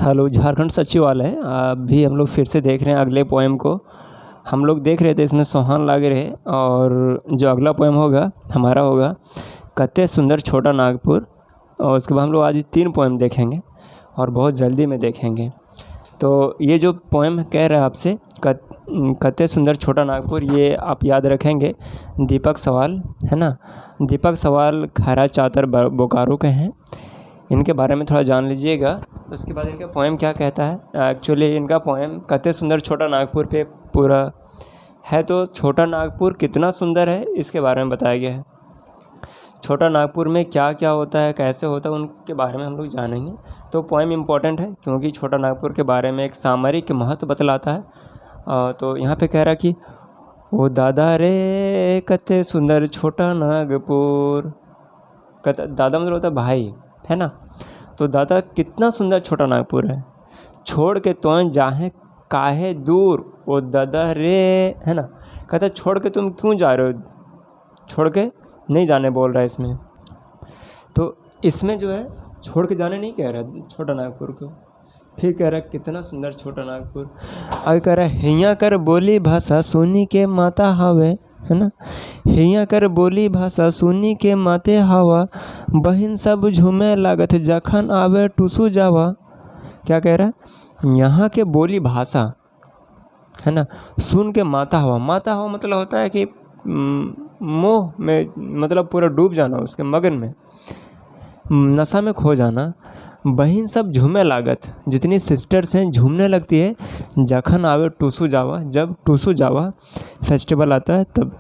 Hello, Jharkhand सचिवालय। अभी हम लोग फिर से देख रहे हैं अगले पोएम को। हम लोग देख रहे थे इसमें सोहान लागे रहे, और जो अगला पोएम होगा हमारा होगा कते सुंदर छोटा नागपुर। और उसके बाद हम लोग आज 3 पोएम देखेंगे और बहुत जल्दी में देखेंगे। तो ये जो पोएम कह रहा है आपसे कते सुंदर छोटा नागपुर, ये आप याद रखेंगे। दीपक सवाल है ना, दीपक सवाल खैरा चातर बोकारो के हैं। इनके बारे में थोड़ा जान लीजिएगा। उसके बाद इनका पोएम क्या कहता है। एक्चुअली इनका पोएम कते सुंदर छोटा नागपुर पे पूरा है। तो छोटा नागपुर कितना सुंदर है इसके बारे में बताया गया है। छोटा नागपुर में क्या क्या होता है, कैसे होता है, उनके बारे में हम लोग जानेंगे। तो पोएम इम्पोर्टेंट है क्योंकि छोटा नागपुर के बारे में एक सामरिक महत्व बतलाता है। तो यहाँ पे कह रहा कि ओ दादा रे कते सुंदर छोटा नागपुर। दादा मतलब होता है भाई, है ना। तो दादा कितना सुंदर छोटा नागपुर है, छोड़ के तो जाहे काहे दूर ओ दादा रे, है ना। कहता छोड़ के तुम क्यों जा रहे हो, छोड़ के नहीं जाने बोल रहा है इसमें। तो इसमें जो है छोड़ के जाने नहीं कह रहा छोटा नागपुर को। फिर कह रहा है कितना सुंदर छोटा नागपुर। आगे कह रहा है हिया कर बोली भाषा सुनी के माता हवे, है ना। हिया कर बोली भाषा सुनी के माते हवा, बहिन सब झूमे लागत जखन आवे टूसू जावा। क्या कह रहा है, यहाँ के बोली भाषा, है ना, सुन के माता हवा। माता हवा मतलब होता है कि मोह में, मतलब पूरा डूब जाना, उसके मगन में, नशा में खो जाना। बहिन सब झूमे लागत, जितनी सिस्टर्स हैं झूमने लगती है। जखन आवे टूसू जावा, जब टूसू जावा फेस्टिवल आता है तब।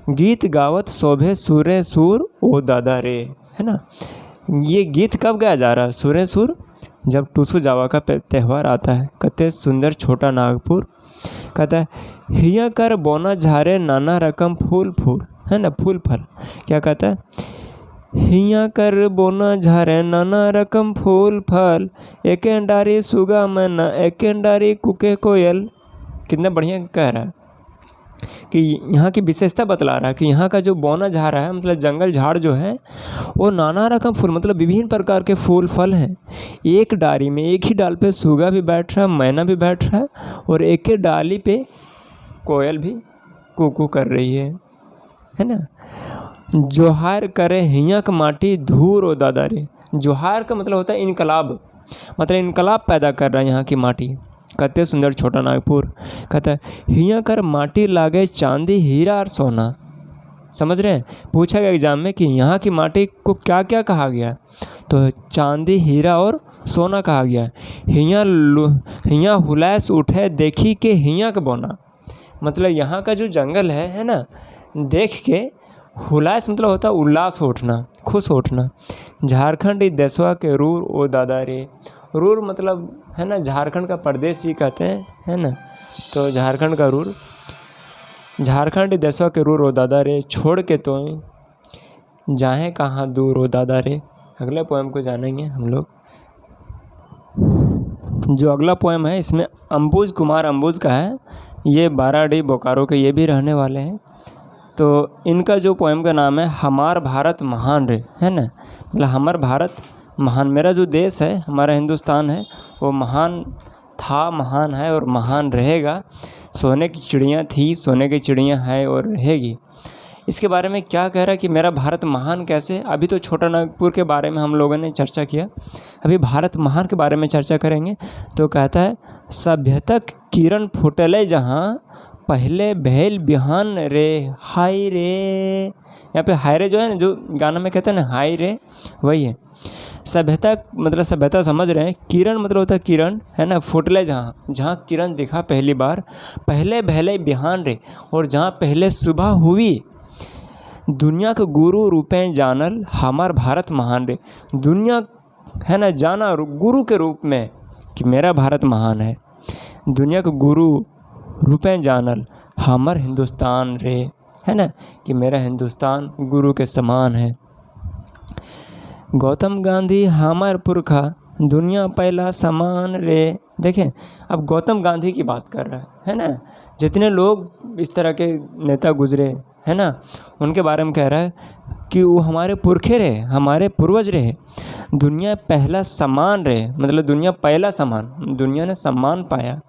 गीत गावत शोभे सूरे सूर ओ दादा रे, है ना। ये गीत कब गाया जा रहा है, सूरे सूर, जब टूसू जावा का त्यौहार आता है। कते सुंदर छोटा नागपुर। कहता है हिया कर बोना झारे नाना रकम फूल फूल, है ना, फूल फल। क्या कहता है, हिया कर बोना झारे नाना रकम फूल फल, एक डारी सुगा मैना एक डारी कुके कोयल। कितना बढ़िया कह रहा है कि यहाँ की विशेषता बतला रहा है कि यहाँ का जो बौना झाड़ है, मतलब जंगल झाड़ जो है, वो नाना रकम फूल, मतलब विभिन्न प्रकार के फूल फल हैं। एक डाली में, एक ही डाल पे सूगा भी बैठ रहा है, मैना भी बैठ रहा है, और एक ही डाली पे कोयल भी कूकू कर रही है ना। जोहार करे हिया का माटी धूर ओ दादा रे। जोहार का मतलब होता है इनकलाब, मतलब इनकलाब पैदा कर रहा है यहाँ की माटी। कते सुंदर छोटा नागपुर। कहता है हिया कर माटी लागे चांदी हीरा और सोना। समझ रहे हैं, पूछा गया एग्जाम में कि यहाँ की माटी को क्या क्या कहा गया, तो चांदी हीरा और सोना कहा गया। हिया हुलैस उठे देखी के हिया का बोना, मतलब यहाँ का जो जंगल है ना, देख के हुलैस मतलब होता है उल्लास हो उठना, खुश हो उठना। झारखंड इस देशवा के रूर ओ दादा रे। रूर मतलब है ना, झारखंड का प्रदेश ही कहते हैं, है ना। तो झारखंड का रूर, झारखंड देशवा के रूर ओ दादा रे, छोड़ के तो जाए कहाँ दूर ओ दादा रे। अगले पोएम को जानेंगे हम लोग। जो अगला पोएम है इसमें अंबुज कुमार अंबुज का है। ये बाराडी बोकारो के ये भी रहने वाले हैं। तो इनका जो पोएम का नाम है हमार भारत महान रे, है ना। मतलब हमार भारत महान, मेरा जो देश है, हमारा हिंदुस्तान है, वो महान था, महान है और महान रहेगा। सोने की चिड़ियाँ थी, सोने की चिड़ियाँ है और रहेगी। इसके बारे में क्या कह रहा है कि मेरा भारत महान कैसे। अभी तो छोटा नागपुर के बारे में हम लोगों ने चर्चा किया, अभी भारत महान के बारे में चर्चा करेंगे। तो कहता है सभ्यता किरण फुटले जहाँ, पहले भैल बिहान रे हाय रे। यहाँ पे हाय रे जो है ना, जो गाना में कहते हैं ना हाय रे, वही है। सभ्यता मतलब सभ्यता समझ रहे हैं, किरण मतलब होता है किरण, है ना। फुटले जहाँ, जहाँ किरण दिखा पहली बार, पहले भैले बिहान रे, और जहाँ पहले सुबह हुई। दुनिया के गुरु रूपे जानल हमार भारत महान रे। दुनिया है ना जाना गुरु के रूप में कि मेरा भारत महान है। दुनिया के गुरु रूपे जानल हमार हिंदुस्तान रे, है ना, कि मेरा हिंदुस्तान गुरु के समान है। गौतम गांधी हमार पुरखा, दुनिया पहला समान रे। देखें, अब गौतम गांधी की बात कर रहा है ना। जितने लोग इस तरह के नेता गुजरे, है ना, उनके बारे में कह रहा है कि वो हमारे पुरखे रहे, हमारे पूर्वज रहे। दुनिया पहला सम्मान रहे, मतलब दुनिया पहला सम्मान, दुनिया ने सम्मान पाया,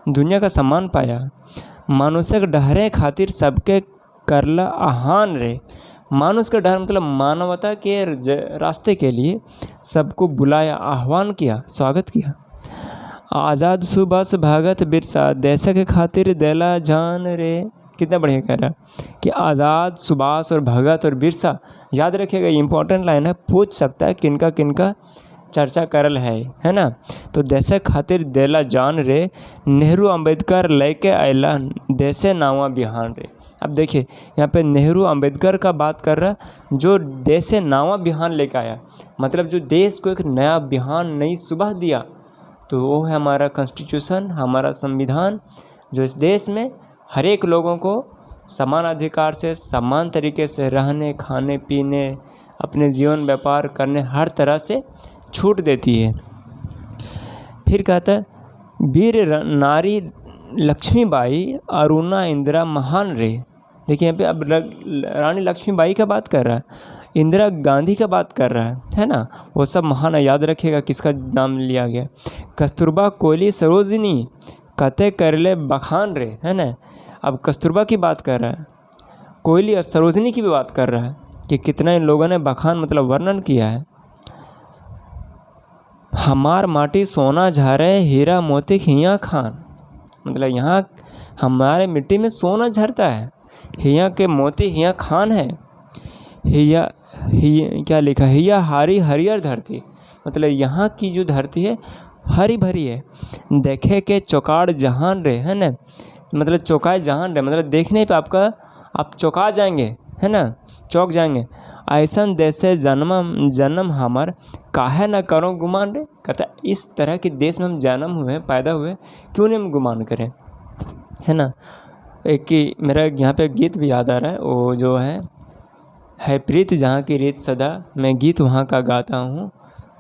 दुनिया का सम्मान पाया। मानुषक डहरे खातिर सबके करला आह्वान रे। मानुष का डर मतलब मानवता के रास्ते के लिए सबको बुलाया, आह्वान किया, स्वागत किया। आज़ाद सुभाष भगत बिरसा देश के खातिर देला जान रे। कितना बढ़िया कह रहा है कि आज़ाद, सुभाष और भगत और बिरसा, याद रखिएगा, इंपॉर्टेंट लाइन है, पूछ सकता है किनका किनका चर्चा करल है ना। तो देश खातिर देला जान रे, नेहरू अंबेडकर लेके आयला देशे नावा बिहान रे। अब देखिए यहाँ पे नेहरू अंबेडकर का बात कर रहा, जो देशे नावा बिहान लेके आया, मतलब जो देश को एक नया बिहान, नई सुबह दिया, तो वो है हमारा कॉन्स्टिट्यूशन, हमारा संविधान, जो इस देश में हर एक लोगों को समान अधिकार से, समान तरीके से रहने, खाने पीने, अपने जीवन व्यापार करने, हर तरह से छूट देती है। फिर कहता है वीर नारी लक्ष्मीबाई, अरुणा इंदिरा महान रे। देखिए यहाँ पे अब रानी लक्ष्मीबाई का बात कर रहा है, इंदिरा गांधी का बात कर रहा है ना, वो सब महान है। याद रखिएगा किसका नाम लिया गया। कस्तूरबा कोयली सरोजिनी कते करले बखान रे, है ना। अब कस्तूरबा की बात कर रहा है, कोयली और सरोजिनी की भी बात कर रहा है कि कितना इन लोगों ने बखान मतलब वर्णन किया है। हमार माटी सोना झरे, हीरा मोती हिया खान, मतलब यहाँ हमारे मिट्टी में सोना झरता है, हिया के मोती हिया खान है। हिया क्या लिखा, हिया हारी हरियर धरती, मतलब यहाँ की जो धरती है हरी भरी है। देखे के चौकाड़ जहान रे, है ना, मतलब चौकाए जहान रे, मतलब देखने पे आप चौंका जाएंगे, है ना, चौंक जाएंगे। ऐसन देशे जन्म हमार, काहे ना करो गुमान रे। कहता इस तरह के देश में हम जन्म हुए, पैदा हुए, क्यों नहीं हम गुमान करें, है ना। एक कि मेरा यहाँ पे गीत भी याद आ रहा है, वो जो है प्रीत जहाँ की रीत सदा, मैं गीत वहाँ का गाता हूँ,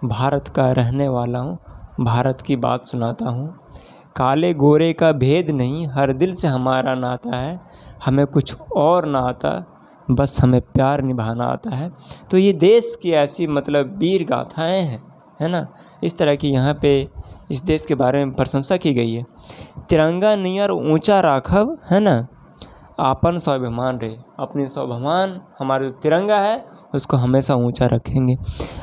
भारत का रहने वाला हूँ, भारत की बात सुनाता हूँ। काले गोरे का भेद नहीं, हर दिल से हमारा नाता है, हमें कुछ और ना आता, बस हमें प्यार निभाना आता है। तो ये देश की ऐसी मतलब वीर गाथाएँ हैं, है ना। इस तरह की यहाँ पे इस देश के बारे में प्रशंसा की गई है। तिरंगा नियर ऊंचा राखब, है ना, आपन स्वाभिमान रे, अपनी स्वाभिमान, हमारा जो तिरंगा है उसको हमेशा ऊंचा रखेंगे।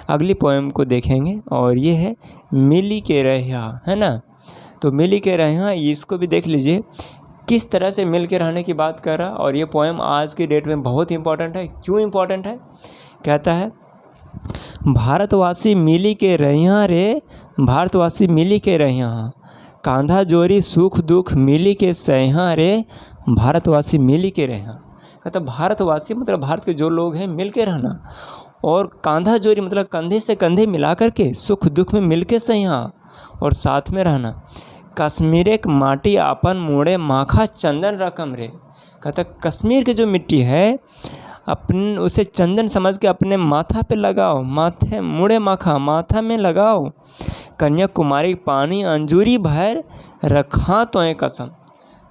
अगली पोएम को देखेंगे और ये है मिली के रहिया, है ना। तो मिली के रहिया, इसको भी देख लीजिए किस तरह से मिल के रहने की बात कर रहा। और ये पोएम आज की डेट में बहुत इंपॉर्टेंट है। क्यों इंपॉर्टेंट है, कहता है भारतवासी मिली के रहिया रे, भारतवासी मिली के रहिया, कांधा जोरी सुख दुख मिली के सहिया रे, भारतवासी मिली के रहिया। कहता भारतवासी मतलब भारत के जो लोग हैं मिल के रहना, और कांधा जोरी मतलब कंधे से कंधे मिला करके सुख दुख में मिल के सहिया और साथ में रहना। कश्मीर एक माटी आपन मुड़े माखा चंदन रकम रे। कहता कश्मीर की जो मिट्टी है अपन उसे चंदन समझ के अपने माथा पे लगाओ, माथे मुड़े माखा माथा में लगाओ। कन्याकुमारी पानी अंजूरी भर रखा तो कसम,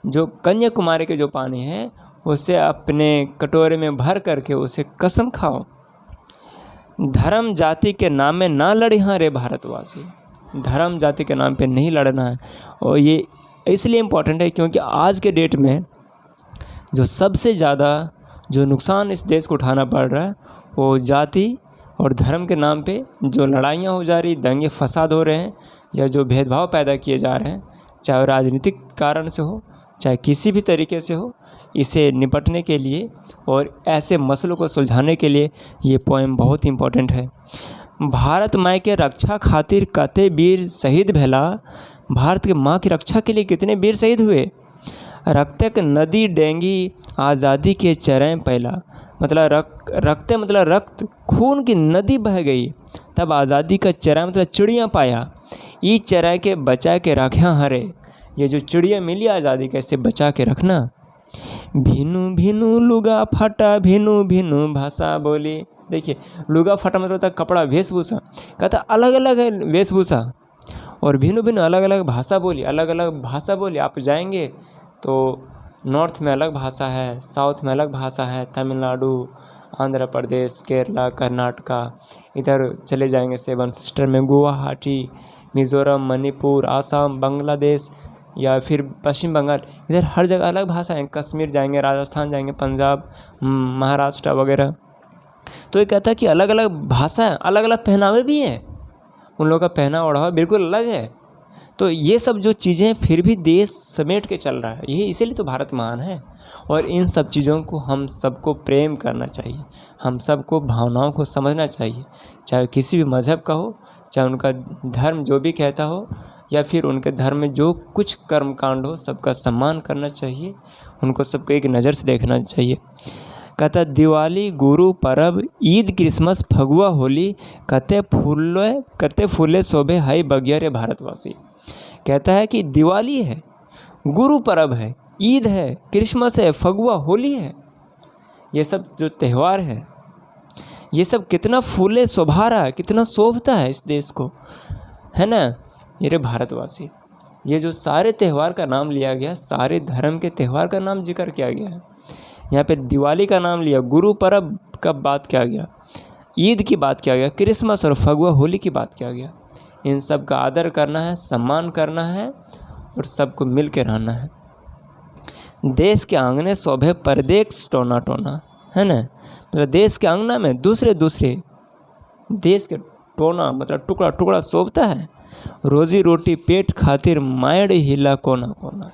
जो कन्याकुमारी के जो पानी है उसे अपने कटोरे में भर करके उसे कसम खाओ। धर्म जाति के नाम में ना लड़े हाँ रे भारतवासी, धर्म जाति के नाम पे नहीं लड़ना है। और ये इसलिए इम्पोर्टेंट है क्योंकि आज के डेट में जो सबसे ज़्यादा जो नुकसान इस देश को उठाना पड़ रहा है वो जाति और धर्म के नाम पे जो लड़ाइयाँ हो जा रही, दंगे फसाद हो रहे हैं, या जो भेदभाव पैदा किए जा रहे हैं, चाहे राजनीतिक कारण से हो चाहे किसी भी तरीके से हो, इसे निपटने के लिए और ऐसे मसलों को सुलझाने के लिए ये पोएम बहुत इम्पोर्टेंट है। भारत माँ के रक्षा खातिर कते वीर शहीद भैला, भारत के माँ की रक्षा के लिए कितने वीर शहीद हुए। रक्तक नदी डेंगी आज़ादी के चरें पहला, मतलब रक्ते मतलब रक्त खून की नदी बह गई, तब आज़ादी का चरा मतलब चिड़िया पाया। ई चरा के बचा के रखा हरे, ये जो चिड़िया मिली आज़ादी कैसे बचा के रखना। भिनु भिनु लुगा फटा भिनु भिनु भाषा बोली। देखिए लुगा फटा मतलब होता है कपड़ा, वेशभूषा। कहता अलग अलग है वेशभूषा, और भिन्न भिन्न अलग अलग भाषा बोली, अलग अलग भाषा बोली। आप जाएंगे तो नॉर्थ में अलग भाषा है, साउथ में अलग भाषा है, तमिलनाडु, आंध्र प्रदेश, केरला, कर्नाटका, इधर चले जाएंगे सेवन सिस्टर में गुवाहाटी, मिज़ोरम, मणिपुर, आसाम, बांग्लादेश या फिर पश्चिम बंगाल, इधर हर जगह अलग भाषा है। कश्मीर जाएंगे, राजस्थान जाएंगे, पंजाब, महाराष्ट्र वगैरह। तो ये कहता है कि अलग अलग भाषा है, अलग अलग पहनावे भी हैं, उन लोगों का पहना ओढ़ावा बिल्कुल अलग है। तो ये सब जो चीज़ें फिर भी देश समेट के चल रहा है, यही इसीलिए तो भारत महान है। और इन सब चीज़ों को हम सबको प्रेम करना चाहिए, हम सबको भावनाओं को समझना चाहिए, चाहे किसी भी मज़हब का हो, चाहे उनका धर्म जो भी कहता हो, या फिर उनके धर्म में जो कुछ कर्मकांड हो, सबका सम्मान करना चाहिए, उनको सबको एक नज़र से देखना चाहिए। कहता दिवाली, गुरु परब, ईद, क्रिसमस, फगुआ, होली, कते फूले शोभे हाई बगिया रे भारतवासी। कहता है कि दिवाली है, गुरु परब है, ईद है, क्रिसमस है, फगुआ, होली है, ये सब जो त्यौहार है, ये सब कितना फूले शोभा रहा है, कितना शोभता है इस देश को, है ना। ये रे भारतवासी, ये जो सारे त्यौहार का नाम लिया गया, सारे धर्म के त्यौहार का नाम जिक्र किया गया है। यहाँ पे दिवाली का नाम लिया, गुरु परब का बात किया गया, ईद की बात किया गया, क्रिसमस और फगुआ होली की बात किया गया। इन सब का आदर करना है, सम्मान करना है और सबको मिल के रहना है। देश के आंगने शोभे परदेश टोना टोना, है ना। मतलब देश के अंगना में दूसरे देश के टोना मतलब टुकड़ा टुकड़ा शोभता है। रोजी रोटी पेट खातिर मायड़ हिला कोना कोना,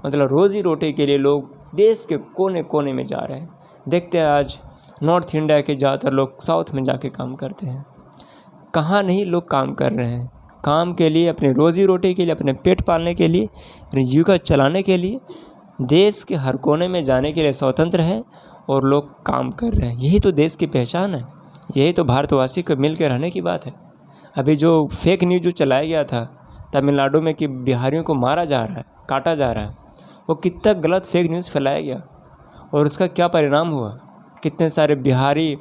मतलब रोजी रोटी के लिए लोग देश के कोने कोने में जा रहे हैं। देखते हैं आज नॉर्थ इंडिया के ज़्यादातर लोग साउथ में जाके काम करते हैं। कहाँ नहीं लोग काम कर रहे हैं, काम के लिए, अपनी रोजी रोटी के लिए, अपने पेट पालने के लिए, अपनी जीविका चलाने के लिए देश के हर कोने में जाने के लिए स्वतंत्र है और लोग काम कर रहे हैं। यही तो देश की पहचान है, यही तो भारतवासी को मिल के रहने की बात है। अभी जो फेक न्यूज़ जो चलाया गया था तमिलनाडु में कि बिहारियों को मारा जा रहा है, काटा जा रहा है, वो कितना गलत फेक न्यूज़ फैलाया गया और उसका क्या परिणाम हुआ। कितने सारे दिहाड़ी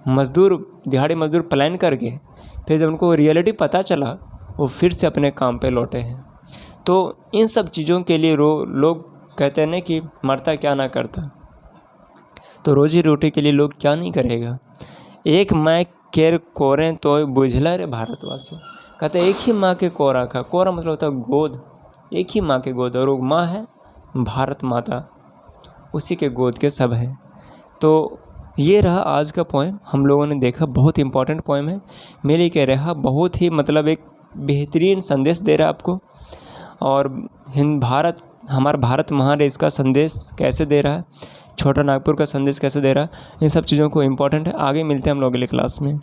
मजदूर पलायन कर गए, फिर जब उनको रियलिटी पता चला वो फिर से अपने काम पे लौटे हैं। तो इन सब चीज़ों के लिए लोग कहते हैं ना कि मरता क्या ना करता, तो रोजी रोटी के लिए लोग क्या नहीं करेगा। एक माँ केर कोरें तो बुझला रे भारतवासी। कहते एक ही माँ के कोरा का, कोरा मतलब होता है गोद, एक ही माँ के गोद, और वो माँ है भारत माता, उसी के गोद के सब हैं। तो ये रहा आज का पोएम, हम लोगों ने देखा, बहुत इंपॉर्टेंट पोएम है। मेरे कह रहा बहुत ही मतलब एक बेहतरीन संदेश दे रहा है आपको। और हमारा भारत महान है, इसका संदेश कैसे दे रहा है, छोटा नागपुर का संदेश कैसे दे रहा है, इन सब चीज़ों को इम्पोर्टेंट है। आगे मिलते हैं हम लोग अगले क्लास में।